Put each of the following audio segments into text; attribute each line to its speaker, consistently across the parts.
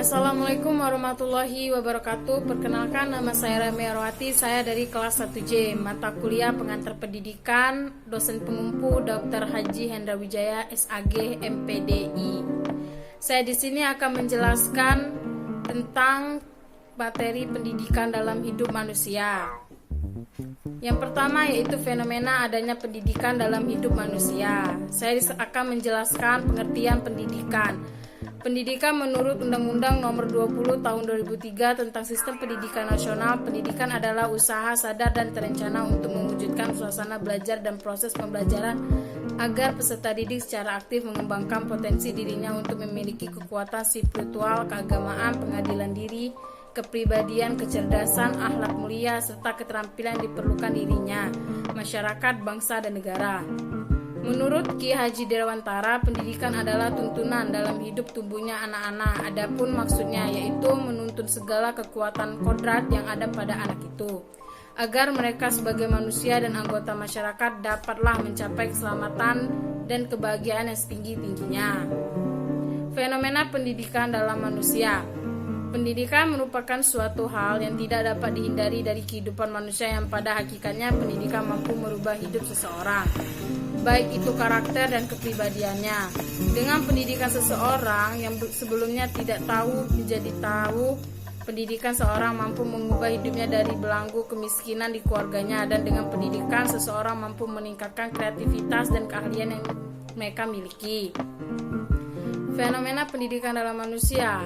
Speaker 1: Assalamualaikum warahmatullahi wabarakatuh. Perkenalkan, nama saya Rami Arwati. Saya dari kelas 1J, mata kuliah pengantar pendidikan, dosen pengumpu Dr. Haji Hendra Wijaya, SAG, MPDI. Saya di sini akan menjelaskan tentang materi pendidikan dalam hidup manusia. Yang pertama yaitu fenomena adanya pendidikan dalam hidup manusia. Saya akan menjelaskan pengertian pendidikan. Pendidikan menurut Undang-Undang Nomor 20 Tahun 2003 tentang Sistem Pendidikan Nasional, pendidikan adalah usaha sadar dan terencana untuk mewujudkan suasana belajar dan proses pembelajaran agar peserta didik secara aktif mengembangkan potensi dirinya untuk memiliki kekuatan spiritual, keagamaan, pengadilan diri, kepribadian, kecerdasan, akhlak mulia, serta keterampilan yang diperlukan dirinya, masyarakat, bangsa, dan negara. Menurut Ki Haji Dewantara, pendidikan adalah tuntunan dalam hidup tumbuhnya anak-anak. Adapun maksudnya yaitu menuntun segala kekuatan kodrat yang ada pada anak itu, agar mereka sebagai manusia dan anggota masyarakat dapatlah mencapai keselamatan dan kebahagiaan yang setinggi-tingginya. Fenomena pendidikan dalam manusia. Pendidikan merupakan suatu hal yang tidak dapat dihindari dari kehidupan manusia yang pada hakikatnya pendidikan mampu merubah hidup seseorang, baik itu karakter dan kepribadiannya. Dengan pendidikan seseorang yang sebelumnya tidak tahu menjadi tahu, pendidikan seorang mampu mengubah hidupnya dari belenggu kemiskinan di keluarganya, dan dengan pendidikan seseorang mampu meningkatkan kreativitas dan keahlian yang mereka miliki. Fenomena pendidikan dalam manusia.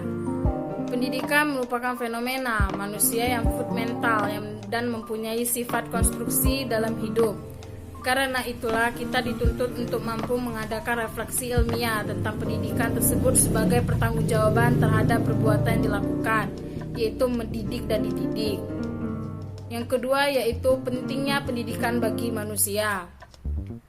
Speaker 1: Pendidikan merupakan fenomena manusia yang fundamental dan mempunyai sifat konstruksi dalam hidup. Karena itulah kita dituntut untuk mampu mengadakan refleksi ilmiah tentang pendidikan tersebut sebagai pertanggungjawaban terhadap perbuatan yang dilakukan, yaitu mendidik dan dididik. Yang kedua yaitu pentingnya pendidikan bagi manusia.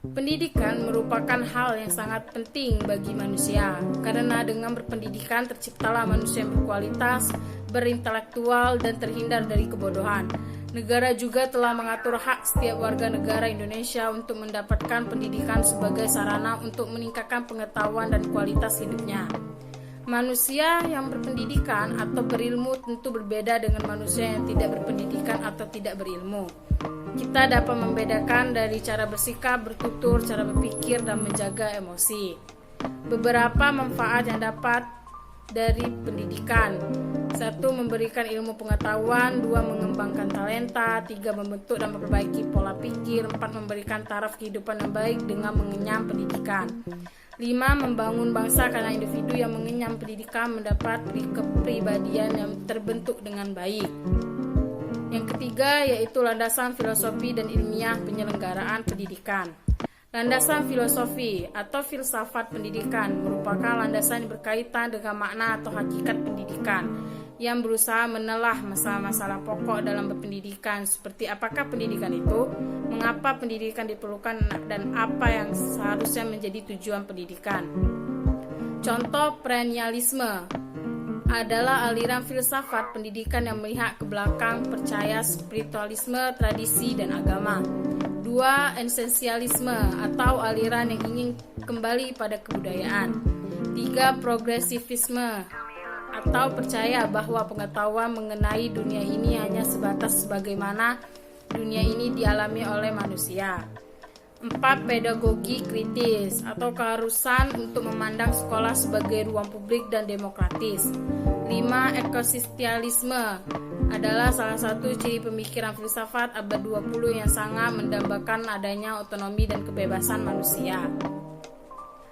Speaker 1: Pendidikan merupakan hal yang sangat penting bagi manusia, karena dengan berpendidikan terciptalah manusia yang berkualitas, berintelektual, dan terhindar dari kebodohan. Negara juga telah mengatur hak setiap warga negara Indonesia untuk mendapatkan pendidikan sebagai sarana untuk meningkatkan pengetahuan dan kualitas hidupnya. Manusia yang berpendidikan atau berilmu tentu berbeda dengan manusia yang tidak berpendidikan atau tidak berilmu. Kita dapat membedakan dari cara bersikap, bertutur, cara berpikir, dan menjaga emosi. Beberapa manfaat yang dapat dari pendidikan. 1. Memberikan ilmu pengetahuan. 2. Mengembangkan talenta. 3. Membentuk dan memperbaiki pola pikir. 4. Memberikan taraf kehidupan yang baik dengan mengenyam pendidikan. 5. Membangun bangsa karena individu yang mengenyam pendidikan mendapat kepribadian yang terbentuk dengan baik. Yang ketiga yaitu landasan filosofi dan ilmiah penyelenggaraan pendidikan. Landasan filosofi atau filsafat pendidikan merupakan landasan yang berkaitan dengan makna atau hakikat pendidikan, yang berusaha menelah masalah-masalah pokok dalam berpendidikan, seperti apakah pendidikan itu, mengapa pendidikan diperlukan, dan apa yang seharusnya menjadi tujuan pendidikan. Contoh perennialisme adalah aliran filsafat pendidikan yang melihat ke belakang, percaya spiritualisme, tradisi, dan agama. 2. Esensialisme atau aliran yang ingin kembali pada kebudayaan. 3. Progresivisme atau percaya bahwa pengetahuan mengenai dunia ini hanya sebatas sebagaimana dunia ini dialami oleh manusia. 4. Pedagogi kritis atau keharusan untuk memandang sekolah sebagai ruang publik dan demokratis. 5. Ekosistialisme adalah salah satu ciri pemikiran filsafat abad 20 yang sangat mendambakan adanya otonomi dan kebebasan manusia.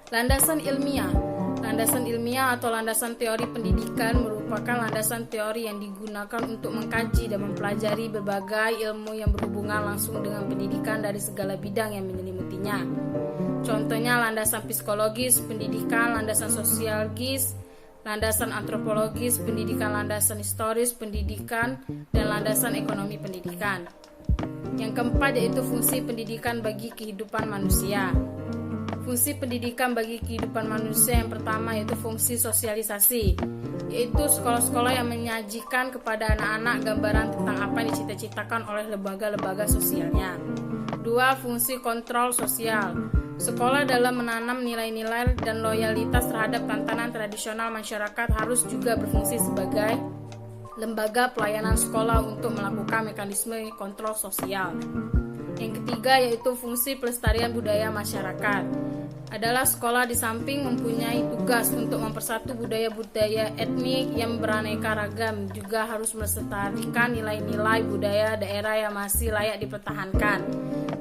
Speaker 1: Landasan ilmiah. Landasan ilmiah atau landasan teori pendidikan merupakan landasan teori yang digunakan untuk mengkaji dan mempelajari berbagai ilmu yang berhubungan langsung dengan pendidikan dari segala bidang yang menyelimutinya. Contohnya landasan psikologis pendidikan, landasan sosiologis, landasan antropologis pendidikan, landasan historis pendidikan, dan landasan ekonomi pendidikan. Yang keempat yaitu fungsi pendidikan bagi kehidupan manusia. Fungsi pendidikan bagi kehidupan manusia yang pertama yaitu fungsi sosialisasi, yaitu sekolah-sekolah yang menyajikan kepada anak-anak gambaran tentang apa yang dicita-citakan oleh lembaga-lembaga sosialnya. 2. Fungsi kontrol sosial. Sekolah dalam menanam nilai-nilai dan loyalitas terhadap tantangan tradisional masyarakat harus juga berfungsi sebagai lembaga pelayanan sekolah untuk melakukan mekanisme kontrol sosial. Yang ketiga yaitu fungsi pelestarian budaya masyarakat. Adalah sekolah di samping mempunyai tugas untuk mempersatu budaya-budaya etnik yang beraneka ragam, juga harus melestarikan nilai-nilai budaya daerah yang masih layak dipertahankan,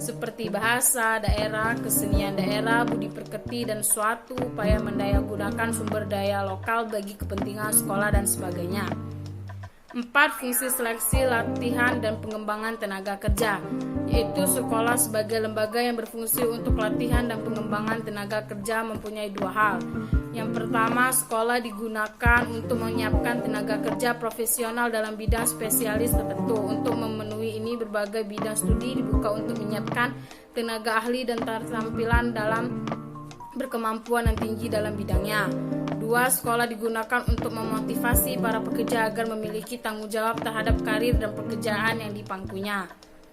Speaker 1: seperti bahasa daerah, kesenian daerah, budi pekerti, dan suatu upaya mendayagunakan sumber daya lokal bagi kepentingan sekolah dan sebagainya. 4. Fungsi seleksi, latihan, dan pengembangan tenaga kerja, yaitu sekolah sebagai lembaga yang berfungsi untuk latihan dan pengembangan tenaga kerja mempunyai dua hal. Yang pertama, sekolah digunakan untuk menyiapkan tenaga kerja profesional dalam bidang spesialis tertentu. Untuk memenuhi ini, berbagai bidang studi dibuka untuk menyiapkan tenaga ahli dan keterampilan dalam berkemampuan yang tinggi dalam bidangnya. 2. Sekolah digunakan untuk memotivasi para pekerja agar memiliki tanggung jawab terhadap karir dan pekerjaan yang dipangkunya.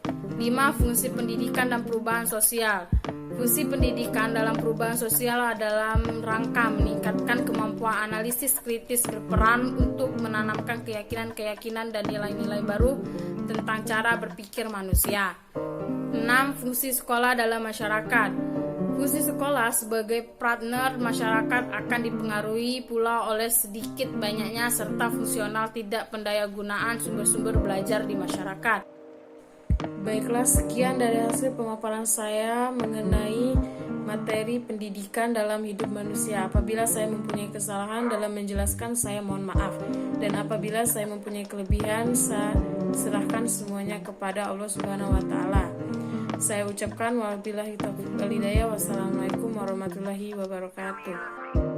Speaker 1: 5. Fungsi pendidikan dan perubahan sosial. Fungsi pendidikan dalam perubahan sosial adalah rangka meningkatkan kemampuan analisis kritis, berperan untuk menanamkan keyakinan-keyakinan dan nilai-nilai baru tentang cara berpikir manusia. 6. Fungsi sekolah dalam masyarakat. Fungsi sekolah sebagai partner masyarakat akan dipengaruhi pula oleh sedikit banyaknya serta fungsional tidak pendayagunaan sumber-sumber belajar di masyarakat. Baiklah, sekian dari hasil pemaparan saya mengenai materi pendidikan dalam hidup manusia. Apabila saya mempunyai kesalahan dalam menjelaskan, saya mohon maaf. Dan apabila saya mempunyai kelebihan, saya serahkan semuanya kepada Allah Subhanahu wa Ta'ala. Saya ucapkan wabillahi taufiq wal hidayah. Wassalamualaikum warahmatullahi wabarakatuh.